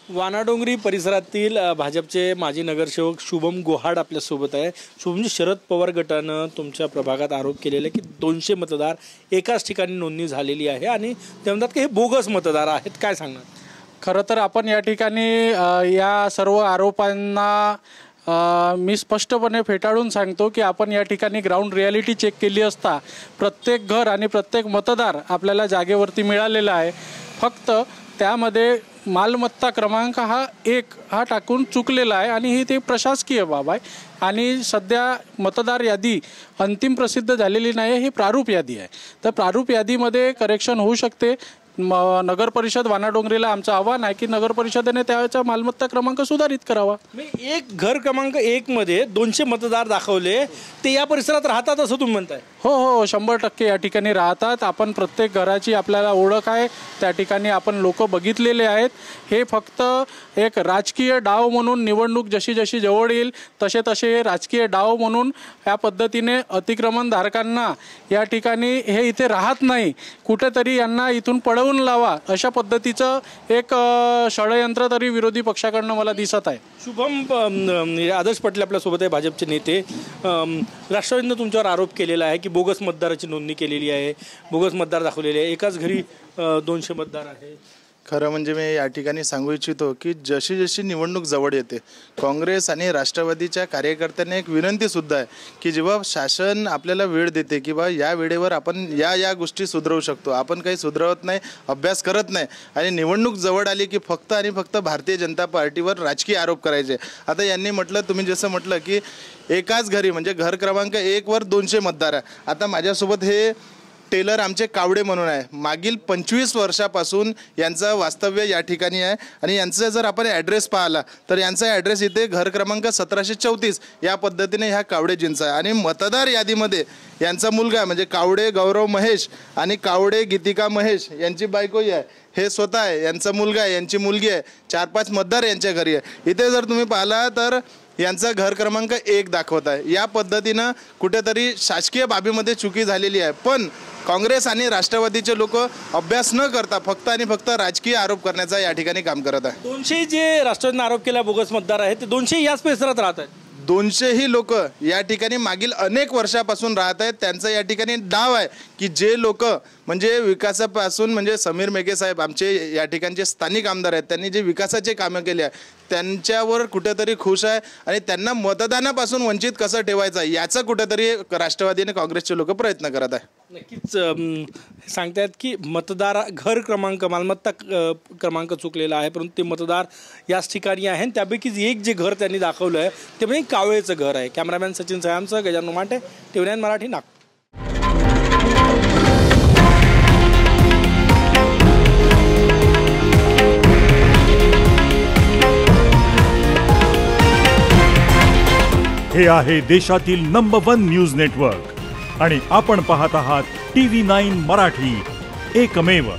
वानाडोंगरी परिसरातील भाजपचे माजी नगरसेवक शुभम गोहाड आपल्यासोबत आहे। शुभमजी, शरद पवार गटानं तुमच्या प्रभागात आरोप केलेले की 200 मतदार एकाच ठिकाणी नोंदणी झालेली आहे आणि ते म्हणतात की हे बोगस मतदार आहेत, काय सांगणार? खरं तर आपण या ठिकाणी या सर्व आरोपांना मी स्पष्टपणे फेटाळून सांगतो की आपण या ठिकाणी ग्राउंड रियालिटी चेक केली असता प्रत्येक घर आणि प्रत्येक मतदार आपल्याला जागेवरती मिळालेला आहे। फक्त त्यामध्ये मालमत्ता क्रमांक हा टाकून चुकलेला आहे आणि ही ते प्रशासकीय बाब आहे आणि सध्या मतदार यादी अंतिम प्रसिद्ध झालेली नाही, ही प्रारूप यादी आहे। तर प्रारूप यादीमध्ये करेक्शन होऊ शकते। नगर परिषद वानाडोंगरीला आमचं आव्हान आहे की नगर परिषदेने त्याचा मालमत्ता क्रमांक सुधारित करावा। एक घर क्रमांक 1 मध्ये 200 मतदार दाखवले, ते या परिसरात राहतात असं तुम्ही म्हणताय? हो, 100% या ठिकाणी राहतात। आपण प्रत्येक घराची आपल्याला ओळख आहे, त्या ठिकाणी आपण लोक बघितलेले आहेत। हे फक्त एक राजकीय डाव म्हणून निवडणूक जशी जशी जवळ येईल तसे तसे राजकीय डाव म्हणून या पद्धतीने अतिक्रमण धारकांना या ठिकाणी हे इथे राहत नाही, कुठेतरी यांना इथून पळवून लावा अशा पद्धतीचं एक षडयंत्र तरी विरोधी पक्षाकडनं मला दिसत आहे। शुभम, आदर्श पटले आपल्यासोबत आहे, भाजपचे नेते। राष्ट्रवादीनं तुमच्यावर आरोप केलेला आहे की बोगस मतदाराची नोंदणी केलेली आहे, बोगस मतदार दाखवलेले आहे, एकाच घरी 200 मतदार आहे। खरं म्हणजे मी या ठिकाणी सांगू इच्छितो की जशी जशी निवडणूक जवळ येते काँग्रेस आणि राष्ट्रवादीच्या कार्यकर्त्यांना एक विनंतीसुद्धा आहे की जेव्हा शासन आपल्याला वेळ देते की बा या वेळेवर आपण या गोष्टी सुधारवू शकतो, आपण काही सुधारवत नाही, अभ्यास करत नाही आणि निवडणूक जवळ आली की फक्त आणि फक्त भारतीय जनता पार्टीवर राजकीय आरोप करायचे। आता यांनी म्हटलं, तुम्ही जसं म्हटलं की एकाच घरी म्हणजे घर क्रमांक 1 वर 200 मतदार आहे। आता माझ्यासोबत हे टेलर आमचे कावडे म्हणून आहे, मागील 25 वर्षापासून यांचं वास्तव्य या ठिकाणी आहे आणि यांचा जर आपण ॲड्रेस पाहिला तर यांचा ॲड्रेस इथे घर क्रमांक 1734 या पद्धतीने ह्या कावडेजींचा आहे आणि मतदार यादीमध्ये यांचा मुलगा म्हणजे कावडे गौरव महेश आणि कावडे गीतिका महेश यांची बायकोही आहे, हे स्वतः आहे, यांचा मुलगा आहे, यांची मुलगी आहे, 4-5 मतदार यांच्या घरी आहे। इथे जर तुम्ही पाहिला तर यांचा घर क्रमांक 1 दाखवत आहे। या पद्धतीनं कुठेतरी शासकीय बाबीमध्ये चुकी झालेली आहे, पण काँग्रेस आणि राष्ट्रवादीचे लोक अभ्यास न करता फक्त आणि फक्त राजकीय आरोप करण्याचा या ठिकाणी काम करत आहे। 200 जे राष्ट्रवादीने आरोप केला बोगस मतदार आहेत, ते 200 याच परिसरात राहत आहेत। 200 ही लोक या ठिकाणी मागील अनेक वर्षापासून राहत आहेत। त्यांचं या ठिकाणी डाव आहे की जे लोक म्हणजे विकासापासून म्हणजे समीर मेघे साहेब आमचे या ठिकाणचे स्थानिक आमदार आहेत, त्यांनी जे विकासाचे कामं केले आहे त्यांच्यावर कुठेतरी खुश आहे आणि त्यांना मतदानापासून वंचित कसं ठेवायचं याचा कुठेतरी राष्ट्रवादी आणि काँग्रेसचे लोक प्रयत्न करत आहे। नक्कीच सांगतायत की मतदार घर क्रमांक मालमत्ता क्रमांक चुकलेला आहे, परंतु ते मतदार याच ठिकाणी आहे। त्यापैकीच एक जे घर त्यांनी दाखवलं आहे ते म्हणजे कावळेचं घर आहे। कॅमेरामॅन सचिन सयामसह गजानन माटे, TV9 मराठी, नागपूर। हे आहे देशातील नंबर 1 न्यूज नेटवर्क आणि आपण पाहत आहात TV9 मराठी, एकमेव।